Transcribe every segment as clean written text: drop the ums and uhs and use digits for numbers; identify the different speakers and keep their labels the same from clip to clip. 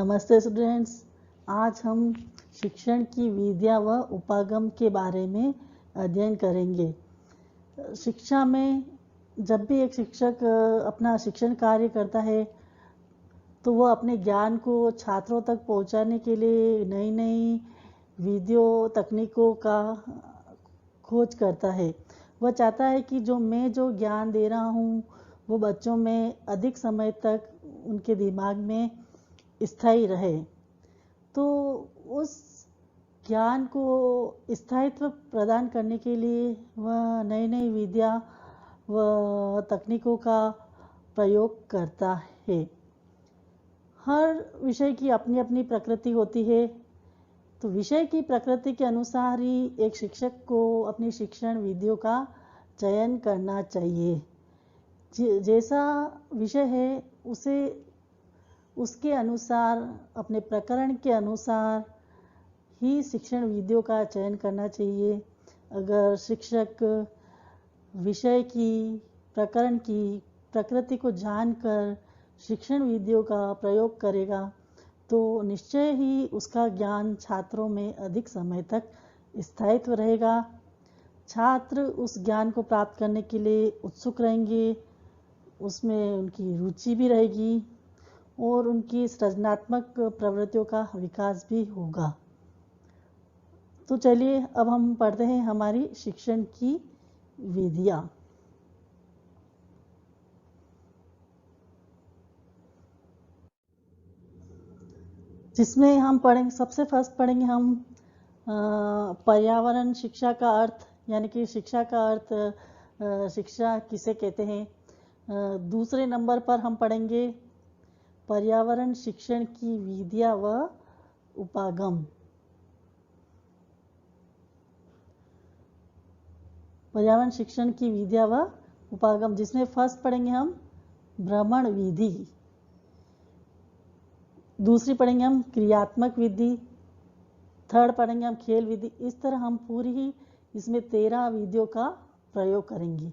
Speaker 1: नमस्ते स्टूडेंट्स। आज हम शिक्षण की विधियाँ व उपागम के बारे में अध्ययन करेंगे। शिक्षा में जब भी एक शिक्षक अपना शिक्षण कार्य करता है तो वह अपने ज्ञान को छात्रों तक पहुंचाने के लिए नई नई विधियों तकनीकों का खोज करता है। वह चाहता है कि जो ज्ञान दे रहा हूँ वो बच्चों में अधिक समय तक उनके दिमाग में स्थायी रहे। तो उस ज्ञान को स्थायित्व प्रदान करने के लिए वह नई नई विधियाँ व तकनीकों का प्रयोग करता है। हर विषय की अपनी अपनी प्रकृति होती है, तो विषय की प्रकृति के अनुसार ही एक शिक्षक को अपनी शिक्षण विधियों का चयन करना चाहिए। जैसा विषय है उसे उसके अनुसार, अपने प्रकरण के अनुसार ही शिक्षण विधियों का चयन करना चाहिए। अगर शिक्षक विषय की, प्रकरण की प्रकृति को जानकर शिक्षण विधियों का प्रयोग करेगा तो निश्चय ही उसका ज्ञान छात्रों में अधिक समय तक स्थायित्व रहेगा। छात्र उस ज्ञान को प्राप्त करने के लिए उत्सुक रहेंगे, उसमें उनकी रुचि भी रहेगी और उनकी सृजनात्मक प्रवृत्तियों का विकास भी होगा। तो चलिए अब हम पढ़ते हैं हमारी शिक्षण की विधियाँ। जिसमें हम पढ़ेंगे, सबसे फर्स्ट पढ़ेंगे हम पर्यावरण शिक्षा का अर्थ, यानी कि शिक्षा का अर्थ शिक्षा किसे कहते हैं। दूसरे नंबर पर हम पढ़ेंगे पर्यावरण शिक्षण की विधियाँ व उपागम। पर्यावरण शिक्षण की विधियाँ व उपागम, जिसमें फर्स्ट पढ़ेंगे हम भ्रमण विधि, दूसरी पढ़ेंगे हम क्रियात्मक विधि, थर्ड पढ़ेंगे हम खेल विधि। इस तरह हम पूरी ही इसमें 13 विधियों का प्रयोग करेंगे।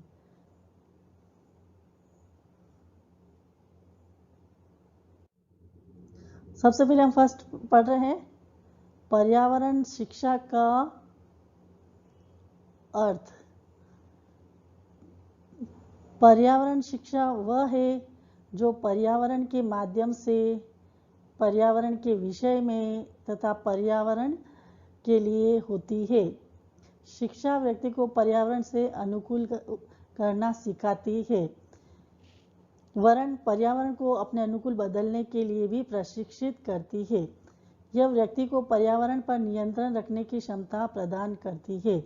Speaker 1: सबसे पहले हम फर्स्ट पढ़ रहे हैं पर्यावरण शिक्षा का अर्थ। पर्यावरण शिक्षा वह है जो पर्यावरण के माध्यम से पर्यावरण के विषय में तथा पर्यावरण के लिए होती है। शिक्षा व्यक्ति को पर्यावरण से अनुकूल करना सिखाती है, वरन पर्यावरण को अपने अनुकूल बदलने के लिए भी प्रशिक्षित करती है। यह व्यक्ति को पर्यावरण पर नियंत्रण रखने की क्षमता प्रदान करती है।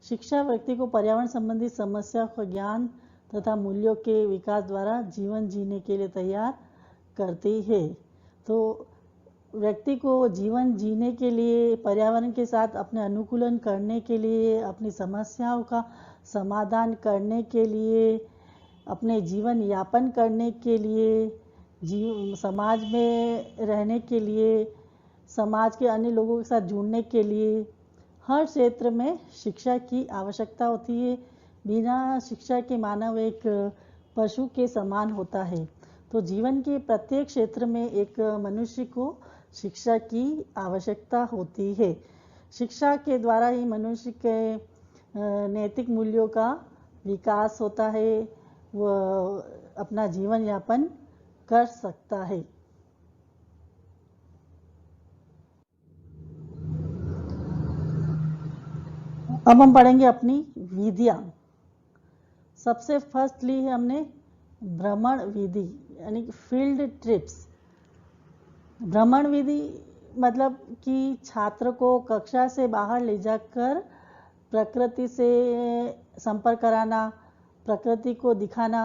Speaker 1: शिक्षा व्यक्ति को पर्यावरण संबंधी समस्या का ज्ञान तथा मूल्यों के विकास द्वारा जीवन जीने के लिए तैयार करती है। तो व्यक्ति को जीवन जीने के लिए, पर्यावरण के साथ अपने अनुकूलन करने के लिए, अपनी समस्याओं का समाधान करने के लिए, अपने जीवन यापन करने के लिए, समाज में रहने के लिए, समाज के अन्य लोगों के साथ जुड़ने के लिए हर क्षेत्र में शिक्षा की आवश्यकता होती है। बिना शिक्षा के मानव एक पशु के समान होता है। तो जीवन के प्रत्येक क्षेत्र में एक मनुष्य को शिक्षा की आवश्यकता होती है। शिक्षा के द्वारा ही मनुष्य के नैतिक मूल्यों का विकास होता है, वह अपना जीवन यापन कर सकता है। अब हम पढ़ेंगे अपनी विधियाँ। सबसे फर्स्ट ली है हमने भ्रमण विधि, यानी फील्ड ट्रिप्स। भ्रमण विधि मतलब कि छात्र को कक्षा से बाहर ले जाकर प्रकृति से संपर्क कराना, प्रकृति को दिखाना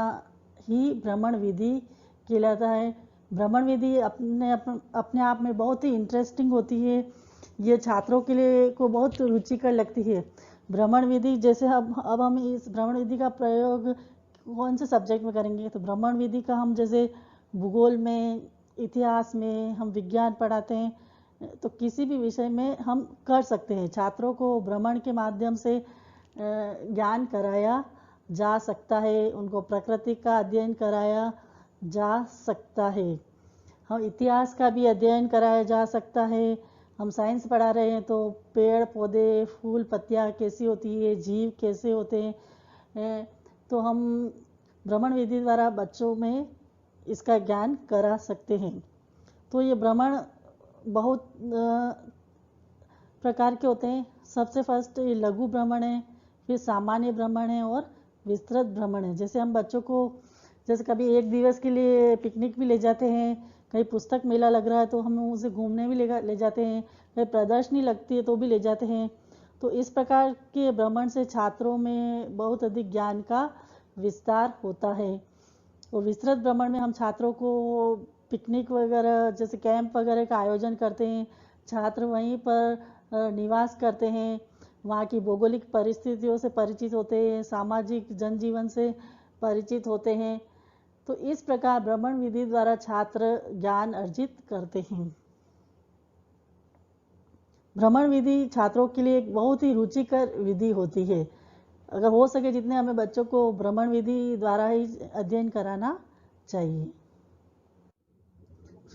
Speaker 1: ही भ्रमण विधि कहलाता है। भ्रमण विधि अपने आप में बहुत ही इंटरेस्टिंग होती है। ये छात्रों के लिए को बहुत रुचिकर लगती है। भ्रमण विधि जैसे अब हम इस भ्रमण विधि का प्रयोग कौन से सब्जेक्ट में करेंगे, तो भ्रमण विधि का हम जैसे भूगोल में, इतिहास में, हम विज्ञान पढ़ाते हैं, तो किसी भी विषय में हम कर सकते हैं। छात्रों को भ्रमण के माध्यम से ज्ञान कराया जा सकता है, उनको प्रकृति का अध्ययन कराया जा सकता है। हम इतिहास का भी अध्ययन कराया जा सकता है। हम साइंस पढ़ा रहे हैं तो पेड़ पौधे फूल पत्तियाँ कैसी होती है, जीव कैसे होते हैं, तो हम भ्रमण विधि द्वारा बच्चों में इसका ज्ञान करा सकते हैं। तो ये भ्रमण बहुत प्रकार के होते हैं। सबसे फर्स्ट ये लघु भ्रमण है, फिर सामान्य भ्रमण है और विस्तृत भ्रमण है। जैसे हम बच्चों को जैसे कभी एक दिवस के लिए पिकनिक भी ले जाते हैं, कहीं पुस्तक मेला लग रहा है तो हम उसे घूमने भी ले जाते हैं, कहीं प्रदर्शनी लगती है तो भी ले जाते हैं। तो इस प्रकार के भ्रमण से छात्रों में बहुत अधिक ज्ञान का विस्तार होता है। और विस्तृत भ्रमण में हम छात्रों को पिकनिक वगैरह जैसे कैंप वगैरह का आयोजन करते हैं। छात्र वहीं पर निवास करते हैं, वहाँ की भौगोलिक परिस्थितियों से परिचित होते हैं, सामाजिक जनजीवन से परिचित होते हैं। तो इस प्रकार भ्रमण विधि द्वारा छात्र ज्ञान अर्जित करते हैं। भ्रमण विधि छात्रों के लिए एक बहुत ही रुचिकर विधि होती है। अगर हो सके जितने हमें बच्चों को भ्रमण विधि द्वारा ही अध्ययन कराना चाहिए।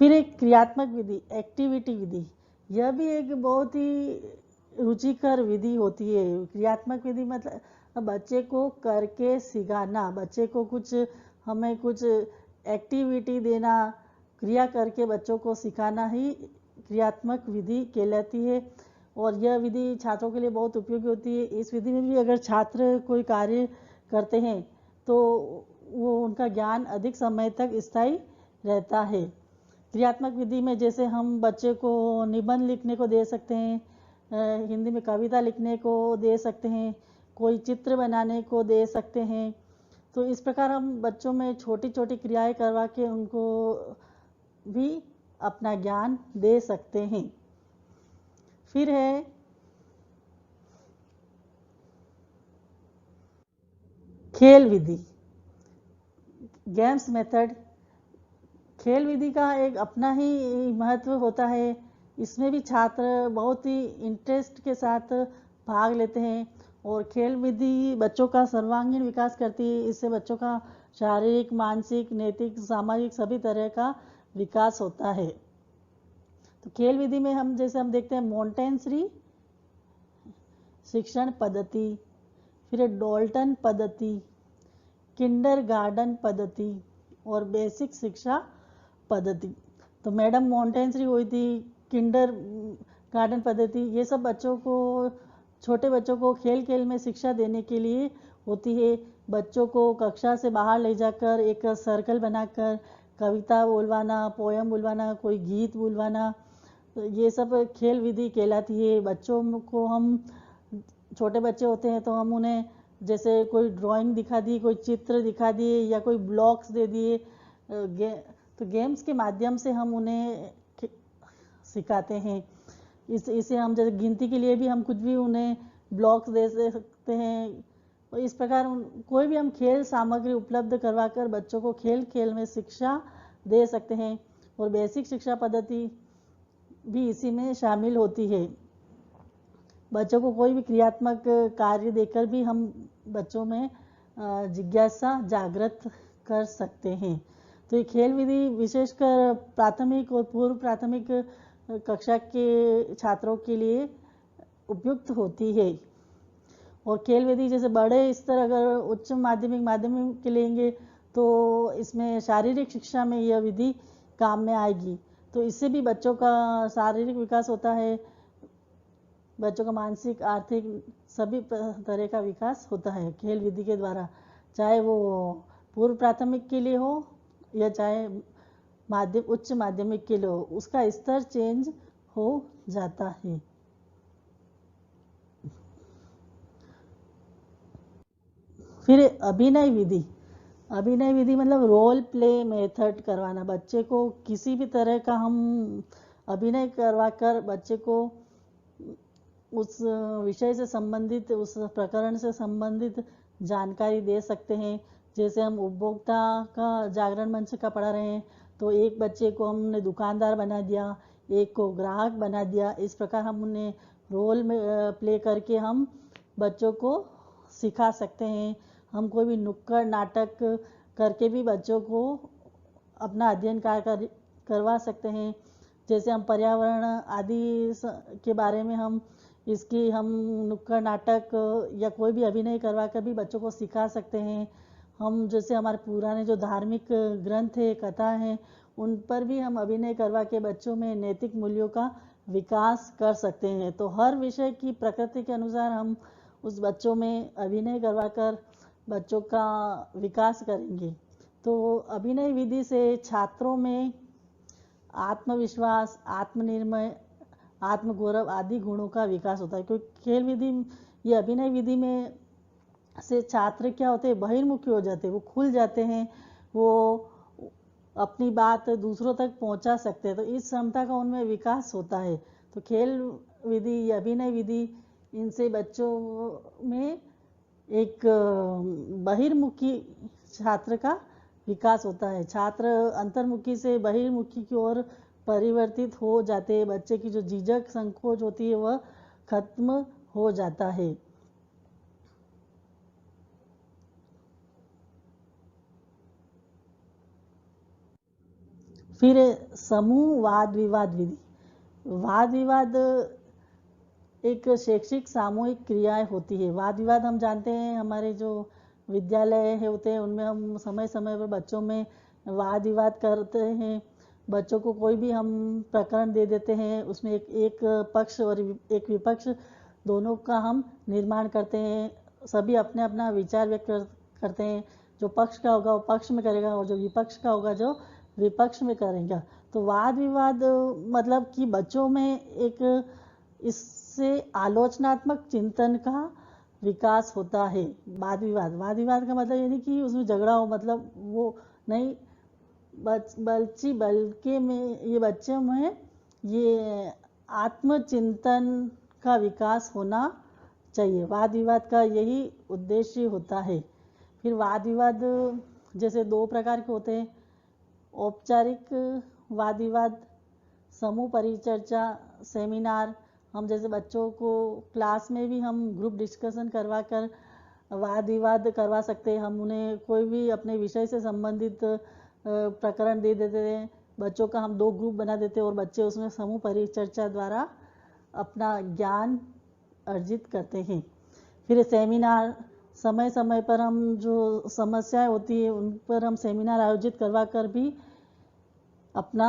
Speaker 1: फिर एक क्रियात्मक विधि, एक्टिविटी विधि, यह भी एक बहुत ही रुचिकर विधि होती है। क्रियात्मक विधि मतलब बच्चे को करके सिखाना, बच्चे को हमें कुछ एक्टिविटी देना, क्रिया करके बच्चों को सिखाना ही क्रियात्मक विधि कहलाती है। और यह विधि छात्रों के लिए बहुत उपयोगी होती है। इस विधि में भी अगर छात्र कोई कार्य करते हैं तो वो उनका ज्ञान अधिक समय तक स्थायी रहता है। क्रियात्मक विधि में जैसे हम बच्चे को निबंध लिखने को दे सकते हैं, हिंदी में कविता लिखने को दे सकते हैं, कोई चित्र बनाने को दे सकते हैं। तो इस प्रकार हम बच्चों में छोटी छोटी क्रियाएं करवा के उनको भी अपना ज्ञान दे सकते हैं। फिर है खेल विधि, गेम्स मेथड। खेल विधि का एक अपना ही महत्व होता है। इसमें भी छात्र बहुत ही इंटरेस्ट के साथ भाग लेते हैं और खेल विधि बच्चों का सर्वांगीण विकास करती है। इससे बच्चों का शारीरिक, मानसिक, नैतिक, सामाजिक सभी तरह का विकास होता है। तो खेल विधि में हम जैसे हम देखते हैं मॉन्टेसरी शिक्षण पद्धति, फिर डॉल्टन पद्धति, किंडरगार्टन पद्धति और बेसिक शिक्षा पद्धति। तो मैडम मॉन्टेसरी हुई थी, किंडर गार्डन पद्धति, ये सब बच्चों को, छोटे बच्चों को खेल खेल में शिक्षा देने के लिए होती है। बच्चों को कक्षा से बाहर ले जाकर एक सर्कल बनाकर कविता बोलवाना, पोयम बोलवाना, कोई गीत बोलवाना, तो ये सब खेल विधि कहलाती है। बच्चों को हम, छोटे बच्चे होते हैं तो हम उन्हें जैसे कोई ड्राइंग दिखा दी, कोई चित्र दिखा दिए या कोई ब्लॉक्स दे दिए, तो गेम्स के माध्यम से हम उन्हें सिखाते हैं। इसे हम जैसे गिनती के लिए भी हम कुछ भी उन्हें ब्लॉक्स दे सकते हैं। और इस प्रकार कोई भी हम खेल सामग्री उपलब्ध करवाकर बच्चों को खेल खेल में शिक्षा दे सकते हैं। और बेसिक शिक्षा पद्धति भी इसी में शामिल होती है। बच्चों को कोई भी क्रियात्मक कार्य देकर भी हम बच्चों में जिज्ञासा जागृत कर सकते हैं। तो ये खेल विधि विशेषकर प्राथमिक और पूर्व प्राथमिक कक्षा के छात्रों के लिए उपयुक्त होती है। और खेल विधि जैसे बड़े स्तर अगर उच्च माध्यमिक के लेंगे तो इसमें शारीरिक शिक्षा में यह विधि काम में आएगी। तो इससे भी बच्चों का शारीरिक विकास होता है, बच्चों का मानसिक, आर्थिक सभी तरह का विकास होता है खेल विधि के द्वारा। चाहे वो पूर्व प्राथमिक के लिए हो या चाहे उच्च माध्यमिक के लिए हो, उसका स्तर चेंज हो जाता है। फिर अभिनय विधि, अभिनय विधि मतलब रोल प्ले मेथड करवाना। बच्चे को किसी भी तरह का हम अभिनय करवाकर बच्चे को उस विषय से संबंधित, उस प्रकरण से संबंधित जानकारी दे सकते हैं। जैसे हम उपभोक्ता का जागरण मंच का पढ़ा रहे हैं तो एक बच्चे को हमने दुकानदार बना दिया, एक को ग्राहक बना दिया। इस प्रकार हम उन्हें रोल में प्ले करके हम बच्चों को सिखा सकते हैं। हम कोई भी नुक्कड़ नाटक करके भी बच्चों को अपना अध्ययन करवा सकते हैं। जैसे हम पर्यावरण आदि के बारे में हम नुक्कड़ नाटक या कोई भी अभिनय करवा कर भी बच्चों को सिखा सकते हैं। हम जैसे हमारे पुराने जो धार्मिक ग्रंथ है, कथा हैं, उन पर भी हम अभिनय करवा के बच्चों में नैतिक मूल्यों का विकास कर सकते हैं। तो हर विषय की प्रकृति के अनुसार हम उस बच्चों में अभिनय करवाकर बच्चों का विकास करेंगे। तो अभिनय विधि से छात्रों में आत्मविश्वास, आत्मनिर्भर, आत्मगौरव आदि गुणों का विकास होता है। क्योंकि खेल विधि, ये अभिनय विधि में से छात्र क्या होते हैं, बहिर्मुखी हो जाते हैं, वो खुल जाते हैं, वो अपनी बात दूसरों तक पहुंचा सकते हैं। तो इस क्षमता का उनमें विकास होता है। तो खेल विधि या अभिनय विधि, इनसे बच्चों में एक बहिर्मुखी छात्र का विकास होता है। छात्र अंतर्मुखी से बहिर्मुखी की ओर परिवर्तित हो जाते हैं। बच्चे की जो झिझक संकोच होती है वह खत्म हो जाता है। फिर समूह वाद विवाद विधि। वाद विवाद एक शैक्षिक सामूहिक क्रियाएं होती है। वाद विवाद हम जानते हैं, हमारे जो विद्यालय है होते हैं उनमें हम समय समय पर बच्चों में वाद विवाद करते हैं। बच्चों को कोई भी हम प्रकरण दे देते हैं, उसमें एक पक्ष और एक विपक्ष दोनों का हम निर्माण करते हैं। सभी अपने अपना विचार व्यक्त करते हैं। जो पक्ष का होगा वो पक्ष में करेगा और जो विपक्ष का होगा जो विपक्ष में करेगा। तो वाद विवाद मतलब कि बच्चों में एक इससे आलोचनात्मक चिंतन का विकास होता है। वाद विवाद का मतलब ये नहीं कि उसमें झगड़ा हो, मतलब वो नहीं, बल्कि में ये बच्चों में ये आत्मचिंतन का विकास होना चाहिए। वाद विवाद का यही उद्देश्य होता है। फिर वाद विवाद जैसे दो प्रकार के होते हैं, औपचारिक वाद विवाद, समूह परिचर्चा, सेमिनार। हम जैसे बच्चों को क्लास में भी हम ग्रुप डिस्कशन करवा कर वाद विवाद करवा सकते हैं। हम उन्हें कोई भी अपने विषय से संबंधित प्रकरण दे देते हैं, बच्चों का हम 2 ग्रुप बना देते हैं और बच्चे उसमें समूह परिचर्चा द्वारा अपना ज्ञान अर्जित करते हैं। फिर सेमिनार, समय समय पर हम जो समस्याएं होती है उन पर हम सेमिनार आयोजित करवा कर भी अपना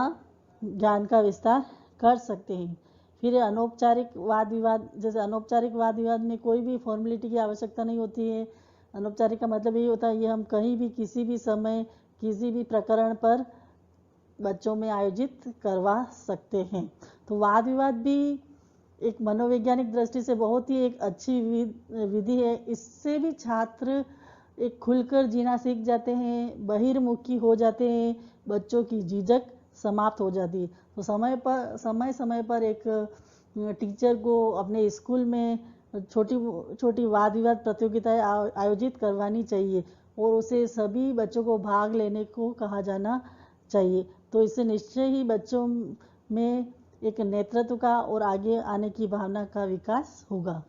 Speaker 1: ज्ञान का विस्तार कर सकते हैं। फिर अनौपचारिक वाद विवाद, जैसे अनौपचारिक वाद विवाद में कोई भी फॉर्मेलिटी की आवश्यकता नहीं होती है। अनौपचारिक का मतलब यही होता है ये हम कहीं भी किसी भी समय किसी भी प्रकरण पर बच्चों में आयोजित करवा सकते हैं। तो वाद विवाद भी एक मनोवैज्ञानिक दृष्टि से बहुत ही एक अच्छी विधि है। इससे भी छात्र एक खुलकर जीना सीख जाते हैं, बहिर्मुखी हो जाते हैं, बच्चों की झिझक समाप्त हो जाती है। तो समय समय पर एक टीचर को अपने स्कूल में छोटी छोटी वाद विवाद प्रतियोगिताएं आयोजित करवानी चाहिए और उसे सभी बच्चों को भाग लेने को कहा जाना चाहिए। तो इससे निश्चय ही बच्चों में एक नेतृत्व का और आगे आने की भावना का विकास होगा।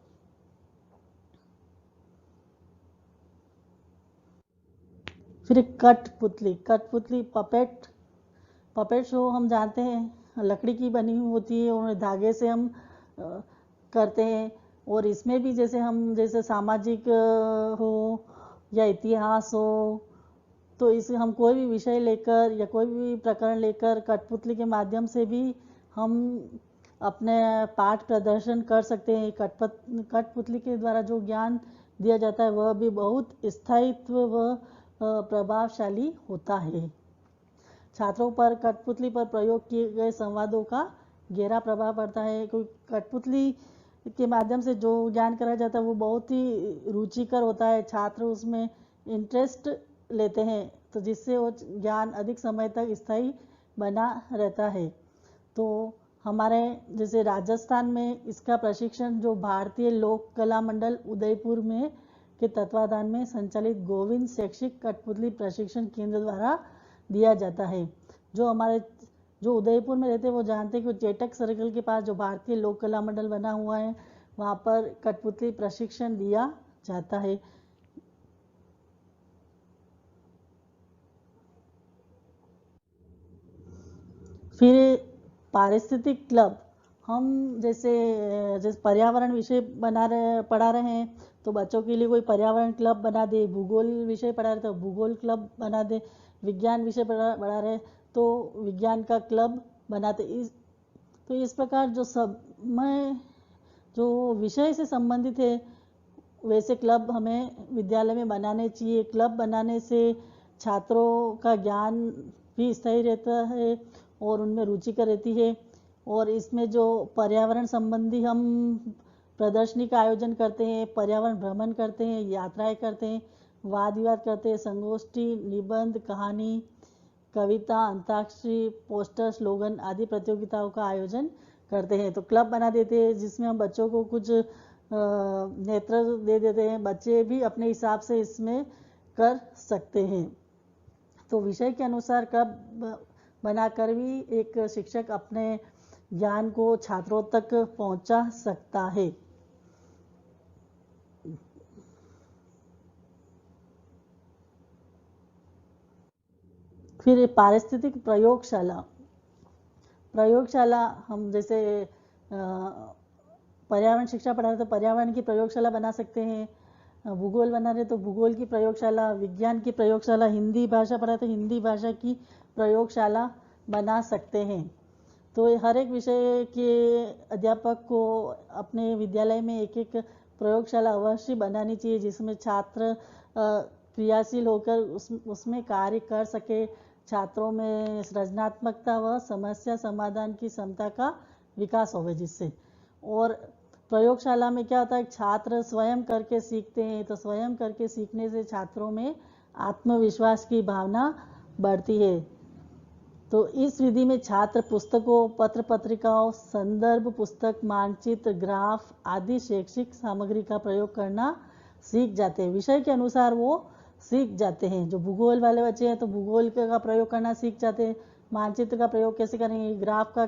Speaker 1: फिर कठपुतली पपेट शो हम जानते हैं, लकड़ी की बनी हुई होती है और धागे से हम करते हैं। और इसमें भी जैसे हम जैसे सामाजिक हो या इतिहास हो, तो इसे हम कोई भी विषय लेकर या कोई भी प्रकरण लेकर कठपुतली के माध्यम से भी हम अपने पाठ प्रदर्शन कर सकते हैं। कठपुतली के द्वारा जो ज्ञान दिया जाता है वह भी बहुत स्थायित्व व प्रभावशाली होता है। छात्रों पर कठपुतली पर प्रयोग किए गए संवादों का गहरा प्रभाव पड़ता है। क्योंकि कठपुतली के माध्यम से जो ज्ञान कराया जाता है वो बहुत ही रुचिकर होता है, छात्र उसमें इंटरेस्ट लेते हैं, तो जिससे वो ज्ञान अधिक समय तक स्थायी बना रहता है। तो हमारे जैसे राजस्थान में इसका प्रशिक्षण जो भारतीय लोक कला मंडल उदयपुर में के तत्वाधान में संचालित गोविंद शैक्षिक कठपुतली प्रशिक्षण केंद्र द्वारा दिया जाता है। जो उदयपुर में रहते हैं वो जानते हैं कि चेटक सर्कल के पास जो भारतीय लोक कला मंडल बना हुआ है वहाँ पर कठपुतली प्रशिक्षण दिया जाता है। फिर पारिस्थितिक क्लब, हम जैसे पर्यावरण विषय पढ़ा रहे हैं तो बच्चों के लिए कोई पर्यावरण क्लब बना दे, भूगोल विषय पढ़ा रहे तो भूगोल क्लब बना दे, विज्ञान विषय पढ़ा रहे तो विज्ञान का क्लब बनाते। तो इस प्रकार जो विषय से संबंधित है वैसे क्लब हमें विद्यालय में बनाने चाहिए। क्लब बनाने से छात्रों का ज्ञान भी स्थायी रहता है और उनमें रुचिकर रहती है। और इसमें जो पर्यावरण संबंधी हम प्रदर्शनी का आयोजन करते हैं, पर्यावरण भ्रमण करते हैं, यात्राएं करते हैं, वाद विवाद करते हैं, संगोष्ठी, निबंध, कहानी, कविता, अंताक्षरी, पोस्टर, स्लोगन आदि प्रतियोगिताओं का आयोजन करते हैं। तो क्लब बना देते हैं जिसमें हम बच्चों को कुछ नेतृत्व दे देते हैं, बच्चे भी अपने हिसाब से इसमें कर सकते हैं। तो विषय के अनुसार क्लब बनाकर भी एक शिक्षक अपने ज्ञान को छात्रों तक पहुंचा सकता है। फिर पारिस्थितिक प्रयोगशाला हम जैसे पर्यावरण शिक्षा पढ़ा रहे तो पर्यावरण की प्रयोगशाला बना सकते हैं, भूगोल बना रहे तो भूगोल की प्रयोगशाला, विज्ञान की प्रयोगशाला, हिंदी भाषा पढ़ा तो हिंदी भाषा की प्रयोगशाला बना सकते हैं। तो हर एक विषय के अध्यापक को अपने विद्यालय में एक एक प्रयोगशाला अवश्य बनानी चाहिए जिसमें छात्र क्रियाशील होकर उसमें कार्य कर सके, छात्रों में सृजनात्मकता व समस्या समाधान की क्षमता का विकास होवे जिससे। और प्रयोगशाला में क्या होता है, छात्र स्वयं करके सीखते हैं, तो स्वयं करके सीखने से छात्रों में आत्मविश्वास की भावना बढ़ती है। तो इस विधि में छात्र पुस्तकों, पत्र पत्रिकाओं, संदर्भ पुस्तक, मानचित्र, ग्राफ आदि शैक्षिक सामग्री का प्रयोग करना सीख जाते हैं। विषय के अनुसार वो सीख जाते हैं। जो भूगोल वाले बच्चे हैं तो भूगोल का प्रयोग करना सीख जाते हैं, मानचित्र का प्रयोग कैसे करेंगे, ग्राफ का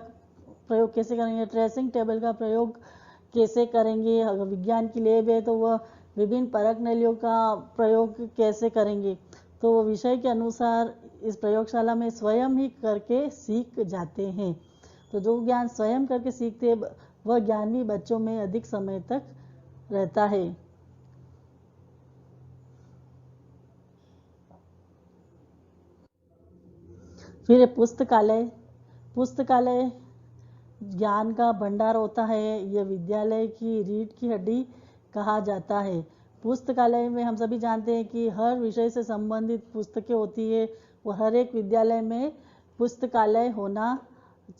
Speaker 1: प्रयोग कैसे करेंगे, ट्रेसिंग टेबल का प्रयोग कैसे करेंगे, अगर विज्ञान की लैब है तो वह विभिन्न परख नलियों का प्रयोग कैसे करेंगे। तो विषय के अनुसार इस प्रयोगशाला में स्वयं ही करके सीख जाते हैं। तो जो ज्ञान स्वयं करके सीखते हैं वह ज्ञान भी बच्चों में अधिक समय तक रहता है। फिर पुस्तकालय ज्ञान का भंडार होता है। यह विद्यालय की रीढ़ की हड्डी कहा जाता है। पुस्तकालय में हम सभी जानते हैं कि हर विषय से संबंधित पुस्तकें होती है और हर एक विद्यालय में पुस्तकालय होना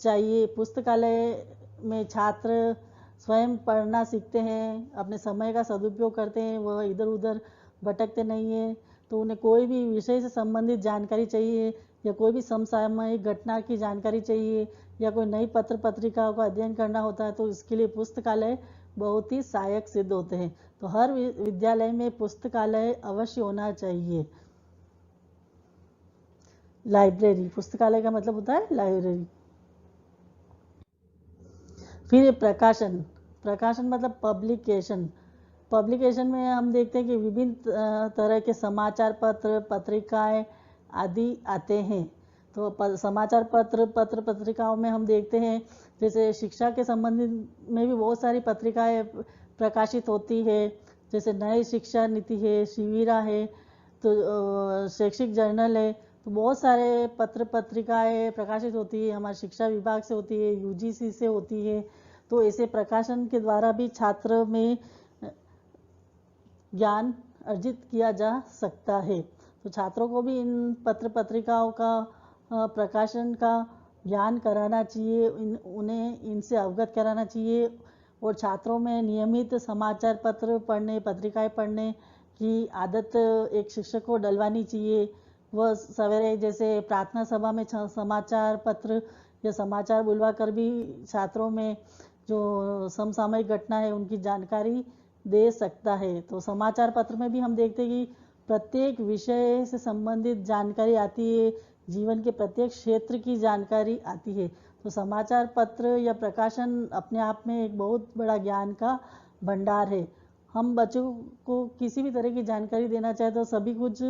Speaker 1: चाहिए। पुस्तकालय में छात्र स्वयं पढ़ना सीखते हैं, अपने समय का सदुपयोग करते हैं, वह इधर उधर भटकते नहीं हैं। तो उन्हें कोई भी विषय से संबंधित जानकारी चाहिए या कोई भी समसामयिक घटना की जानकारी चाहिए या कोई नई पत्र पत्रिकाओं का अध्ययन करना होता है तो इसके लिए पुस्तकालय बहुत ही सहायक सिद्ध होते हैं। तो हर विद्यालय में पुस्तकालय अवश्य होना चाहिए। लाइब्रेरी, पुस्तकालय का मतलब होता है लाइब्रेरी। फिर प्रकाशन मतलब पब्लिकेशन में हम देखते हैं कि विभिन्न तरह के समाचार पत्र, पत्रिकाएं आदि आते हैं। तो समाचार पत्र पत्रिकाओं में हम देखते हैं जैसे शिक्षा के संबंधित में भी बहुत सारी पत्रिकाएं प्रकाशित होती है, जैसे नई शिक्षा नीति है, शिविरा है, तो शैक्षिक जर्नल है। तो बहुत सारे पत्र पत्रिकाएं प्रकाशित होती है, हमारे शिक्षा विभाग से होती है, यूजीसी से होती है। तो ऐसे प्रकाशन के द्वारा भी छात्र में ज्ञान अर्जित किया जा सकता है। तो छात्रों को भी इन पत्र पत्रिकाओं का प्रकाशन का ज्ञान कराना चाहिए, उन्हें इनसे अवगत कराना चाहिए और छात्रों में नियमित समाचार पत्र पढ़ने, पत्रिकाएं पढ़ने की आदत एक शिक्षक को डलवानी चाहिए। वह सवेरे जैसे प्रार्थना सभा में समाचार पत्र या समाचार बुलवा कर भी छात्रों में जो समसामयिक घटना है उनकी जानकारी दे सकता है। तो समाचार पत्र में भी हम देखते हैं कि प्रत्येक विषय से संबंधित जानकारी आती है, जीवन के प्रत्येक क्षेत्र की जानकारी आती है। तो समाचार पत्र या प्रकाशन अपने आप में एक बहुत बड़ा ज्ञान का भंडार है। हम बच्चों को किसी भी तरह की जानकारी देना चाहे तो सभी कुछ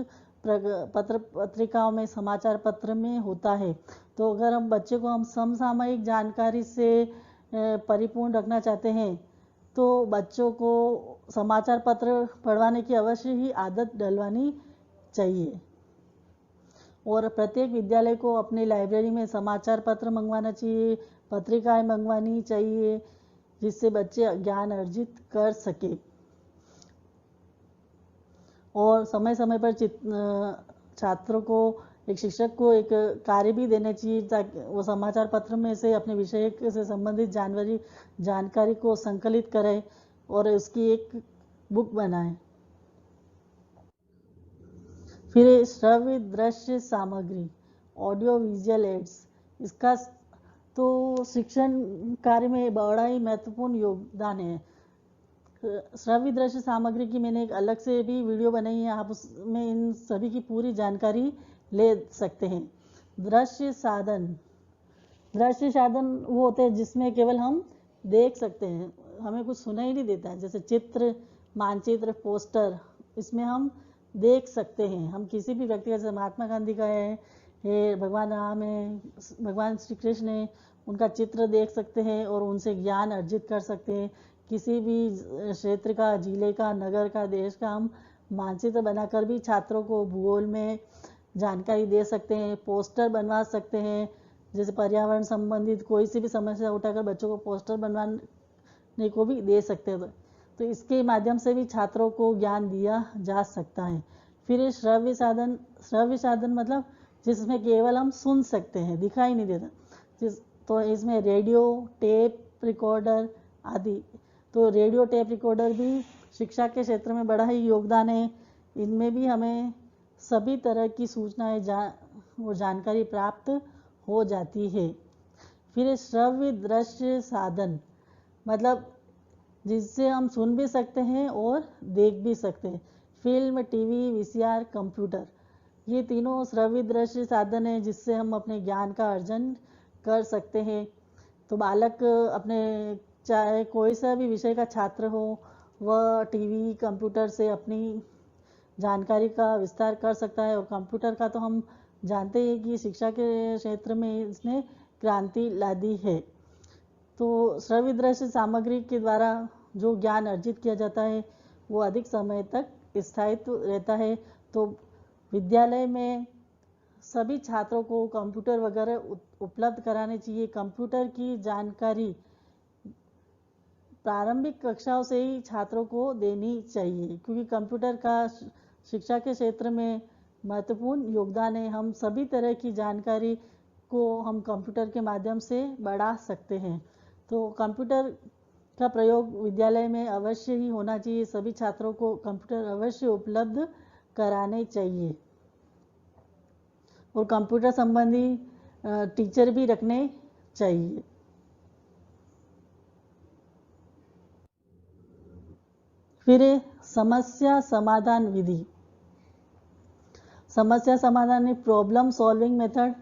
Speaker 1: पत्र पत्रिकाओं में, समाचार पत्र में होता है। तो अगर हम बच्चे को हम समसामयिक जानकारी से परिपूर्ण रखना चाहते हैं तो बच्चों को समाचार पत्र पढ़वाने की अवश्य ही आदत डलवानी चाहिए। और प्रत्येक विद्यालय को अपनी लाइब्रेरी में समाचार पत्र मंगवाना चाहिए, पत्रिकाएं मंगवानी चाहिए, जिससे बच्चे ज्ञान अर्जित कर सके। और समय समय पर छात्रों को, एक शिक्षक को एक कार्य भी देना चाहिए ताकि वो समाचार पत्र में से अपने विषय से संबंधित जानकारी को संकलित करें और उसकी एक बुक बनाएं। फिर श्रव्य दृश्य सामग्री, ऑडियो विजुअल एड्स, इसका तो शिक्षण कार्य में बड़ा ही महत्वपूर्ण योगदान है। श्रव्य दृश्य सामग्री की मैंने एक अलग से भी वीडियो बनाई है, आप उसमें इन सभी की पूरी जानकारी ले सकते हैं। दृश्य साधन वो होते हैं जिसमें केवल हम देख सकते हैं, हमें कुछ सुनाई नहीं देता है, जैसे चित्र, मानचित्र, पोस्टर, इसमें हम देख सकते हैं। हम किसी भी व्यक्ति का, जैसे महात्मा गांधी का है, भगवान राम है, भगवान श्री कृष्ण है, उनका चित्र देख सकते हैं और उनसे ज्ञान अर्जित कर सकते हैं। किसी भी क्षेत्र का, जिले का, नगर का, देश का हम मानचित्र बनाकर भी छात्रों को भूगोल में जानकारी दे सकते हैं। पोस्टर बनवा सकते हैं, जैसे पर्यावरण संबंधित कोई सी भी समस्या उठाकर बच्चों को पोस्टर बनवाने को भी दे सकते हैं। तो इसके माध्यम से भी छात्रों को ज्ञान दिया जा सकता है। फिर श्रव्य साधन मतलब जिसमें केवल हम सुन सकते हैं, दिखाई नहीं देता, तो इसमें रेडियो, टेप रिकॉर्डर आदि। तो रेडियो, टेप रिकॉर्डर भी शिक्षा के क्षेत्र में बड़ा ही योगदान है। इनमें भी हमें सभी तरह की सूचनाएं वो जानकारी प्राप्त हो जाती है। फिर श्रव्य दृश्य साधन मतलब जिससे हम सुन भी सकते हैं और देख भी सकते हैं। फिल्म, टीवी, वीसीआर, कंप्यूटर, ये तीनों श्रव्य दृश्य साधन हैं जिससे हम अपने ज्ञान का अर्जन कर सकते हैं। तो बालक अपने, चाहे कोई सा भी विषय का छात्र हो, वह टीवी, कंप्यूटर से अपनी जानकारी का विस्तार कर सकता है। और कंप्यूटर का तो हम जानते हैं कि शिक्षा के क्षेत्र में इसने क्रांति ला दी है। तो श्रव्य दृश्य सामग्री के द्वारा जो ज्ञान अर्जित किया जाता है वो अधिक समय तक स्थायित्व रहता है। तो विद्यालय में सभी छात्रों को कंप्यूटर वगैरह उपलब्ध कराने चाहिए। कंप्यूटर की जानकारी प्रारंभिक कक्षाओं से ही छात्रों को देनी चाहिए, क्योंकि कंप्यूटर का शिक्षा के क्षेत्र में महत्वपूर्ण योगदान है। हम सभी तरह की जानकारी को हम कंप्यूटर के माध्यम से बढ़ा सकते हैं। तो कंप्यूटर का प्रयोग विद्यालय में अवश्य ही होना चाहिए। सभी छात्रों को कंप्यूटर अवश्य उपलब्ध कराने चाहिए और कंप्यूटर संबंधी टीचर भी रखने चाहिए। फिर समस्या समाधान विधि, समस्या समाधान में प्रॉब्लम सॉल्विंग मेथड,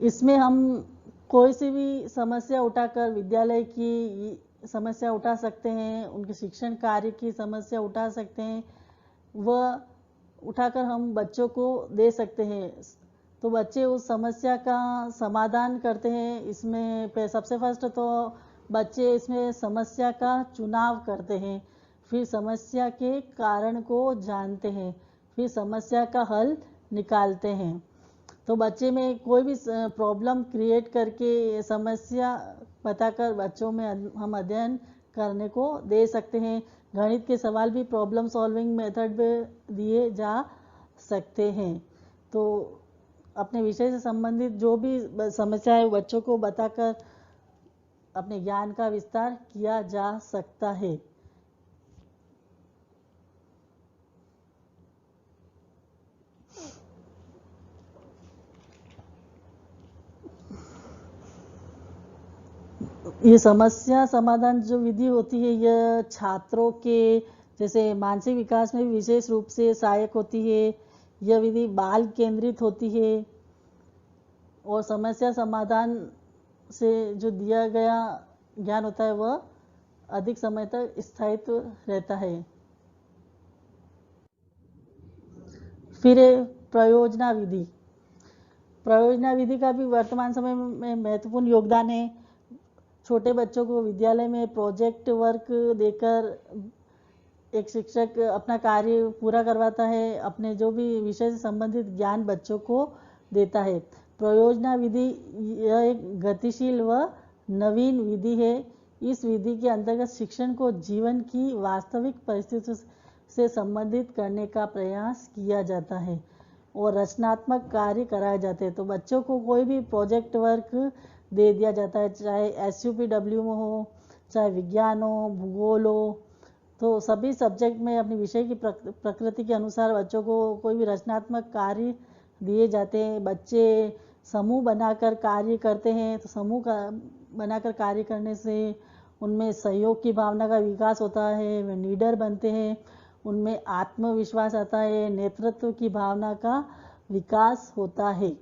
Speaker 1: इसमें हम कोई सी भी समस्या उठाकर विद्यालय की समस्या उठा सकते हैं, उनके शिक्षण कार्य की समस्या उठा सकते हैं, वह उठाकर हम बच्चों को दे सकते हैं। तो बच्चे उस समस्या का समाधान करते हैं। इसमें सबसे फर्स्ट तो बच्चे इसमें समस्या का चुनाव करते हैं, फिर समस्या के कारण को जानते हैं, फिर समस्या का हल निकालते हैं। तो बच्चे में कोई भी प्रॉब्लम क्रिएट करके समस्या बताकर बच्चों में हम अध्ययन करने को दे सकते हैं। गणित के सवाल भी प्रॉब्लम सॉल्विंग मेथड में दिए जा सकते हैं। तो अपने विषय से संबंधित जो भी समस्या है बच्चों को बताकर अपने ज्ञान का विस्तार किया जा सकता है। ये समस्या समाधान जो विधि होती है यह छात्रों के जैसे मानसिक विकास में भी विशेष रूप से सहायक होती है। यह विधि बाल केंद्रित होती है और समस्या समाधान से जो दिया गया ज्ञान होता है वह अधिक समय तक स्थायित्व रहता है। फिर प्रयोजना विधि। प्रयोजना विधि का भी वर्तमान समय में महत्वपूर्ण योगदान है। छोटे बच्चों को विद्यालय में प्रोजेक्ट वर्क देकर एक शिक्षक अपना कार्य पूरा करवाता है, अपने जो भी विषय से संबंधित ज्ञान बच्चों को देता है। प्रयोजना विधि यह एक गतिशील व नवीन विधि है। इस विधि के अंतर्गत शिक्षण को जीवन की वास्तविक परिस्थितियों से संबंधित करने का प्रयास किया जाता है और रचनात्मक कार्य कराए जाते हैं। तो बच्चों को कोई भी प्रोजेक्ट वर्क दे दिया जाता है, चाहे SUPW में हो, चाहे विज्ञान हो, भूगोल हो, तो सभी सब्जेक्ट में अपनी विषय की प्रकृति के अनुसार बच्चों को कोई भी रचनात्मक कार्य दिए जाते हैं। बच्चे समूह बनाकर कार्य करते हैं, तो समूह का बनाकर कार्य करने से उनमें सहयोग की भावना का विकास होता है, वे लीडर बनते हैं, उनमें आत्मविश्वास आता है, नेतृत्व की भावना का विकास होता है।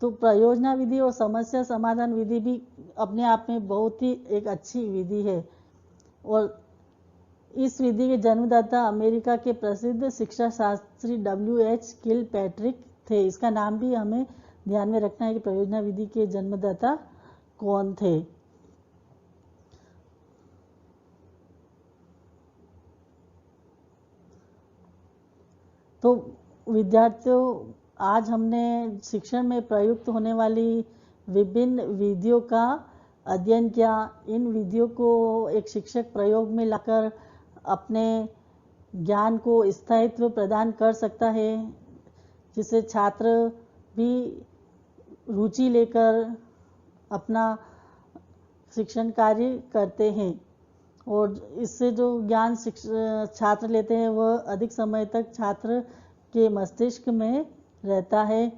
Speaker 1: तो प्रयोजना विधि और समस्या समाधान विधि भी अपने आप में बहुत ही एक अच्छी विधि है और इस विधि के जन्मदाता अमेरिका के प्रसिद्ध शिक्षा शास्त्री WH किलपैट्रिक थे। इसका नाम भी हमें ध्यान में रखना है कि प्रयोजना विधि के जन्मदाता कौन थे। तो विद्यार्थियों, आज हमने शिक्षण में प्रयुक्त होने वाली विभिन्न विधियों का अध्ययन किया। इन विधियों को एक शिक्षक प्रयोग में लाकर अपने ज्ञान को स्थायित्व प्रदान कर सकता है, जिससे छात्र भी रुचि लेकर अपना शिक्षण कार्य करते हैं और इससे जो ज्ञान छात्र लेते हैं वह अधिक समय तक छात्र के मस्तिष्क में रहता है।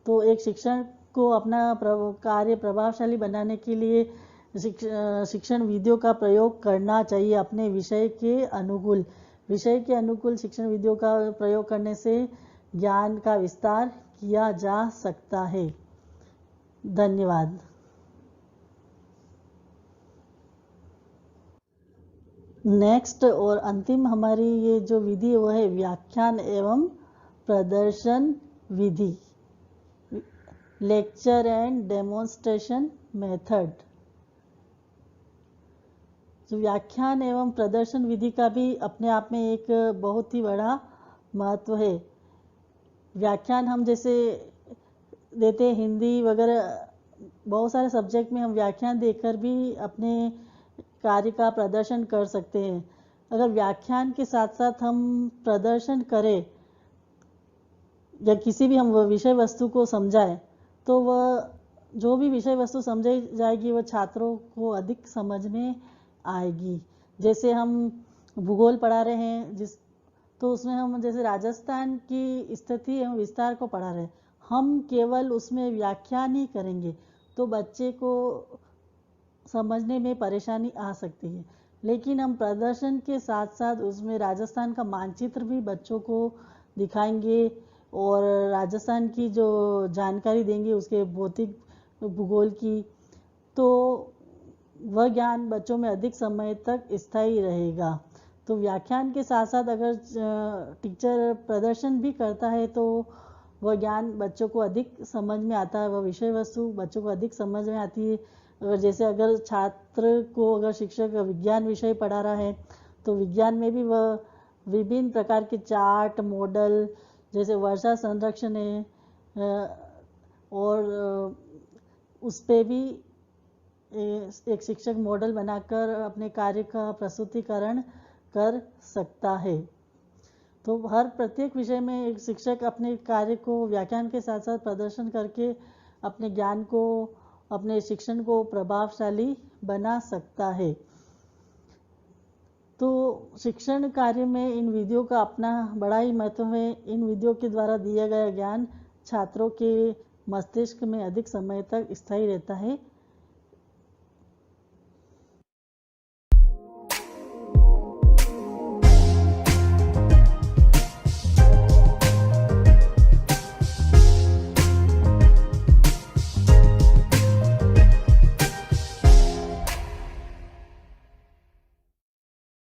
Speaker 1: तो एक शिक्षण को अपना कार्य प्रभावशाली बनाने के लिए शिक्षण विधियों का प्रयोग करना चाहिए अपने विषय के अनुकूल। विषय के अनुकूल शिक्षण विधियों का प्रयोग करने से ज्ञान का विस्तार किया जा सकता है। धन्यवाद। नेक्स्ट और अंतिम हमारी ये जो विधि है वो है व्याख्यान एवं प्रदर्शन विधि, लेक्चर एंड डेमोन्स्ट्रेशन मेथड। तो व्याख्यान एवं प्रदर्शन विधि का भी अपने आप में एक बहुत ही बड़ा महत्व है। व्याख्यान हम जैसे देते हैं, हिंदी वगैरह बहुत सारे सब्जेक्ट में हम व्याख्यान देकर भी अपने कार्य का प्रदर्शन कर सकते हैं। अगर व्याख्यान के साथ साथ हम प्रदर्शन करें या किसी भी हम विषय वस्तु को समझाएं, तो वह जो भी विषय वस्तु समझाई जाएगी वह छात्रों को अधिक समझ में आएगी। जैसे हम भूगोल पढ़ा रहे हैं तो उसमें हम जैसे राजस्थान की स्थिति एवं विस्तार को पढ़ा रहे हैं, हम केवल उसमें व्याख्यान ही करेंगे तो बच्चे को समझने में परेशानी आ सकती है। लेकिन हम प्रदर्शन के साथ साथ उसमें राजस्थान का मानचित्र भी बच्चों को दिखाएंगे और राजस्थान की जो जानकारी देंगे उसके भौतिक भूगोल की, तो वह ज्ञान बच्चों में अधिक समय तक स्थायी रहेगा। तो व्याख्यान के साथ साथ अगर टीचर प्रदर्शन भी करता है तो वह ज्ञान बच्चों को अधिक समझ में आता है, वह विषय वस्तु बच्चों को अधिक समझ में आती है। जैसे अगर छात्र को अगर शिक्षक विज्ञान विषय पढ़ा रहा है तो विज्ञान में भी वह विभिन्न प्रकार के चार्ट मॉडल, जैसे वर्षा संरक्षण है और उस पे भी एक शिक्षक मॉडल बनाकर अपने कार्य का प्रस्तुतिकरण कर सकता है। तो हर प्रत्येक विषय में एक शिक्षक अपने कार्य को व्याख्यान के साथ साथ प्रदर्शन करके अपने ज्ञान को, अपने शिक्षण को प्रभावशाली बना सकता है। तो शिक्षण कार्य में इन विधियों का अपना बड़ा ही महत्व है। इन विधियों के द्वारा दिया गया ज्ञान छात्रों के मस्तिष्क में अधिक समय तक स्थायी रहता है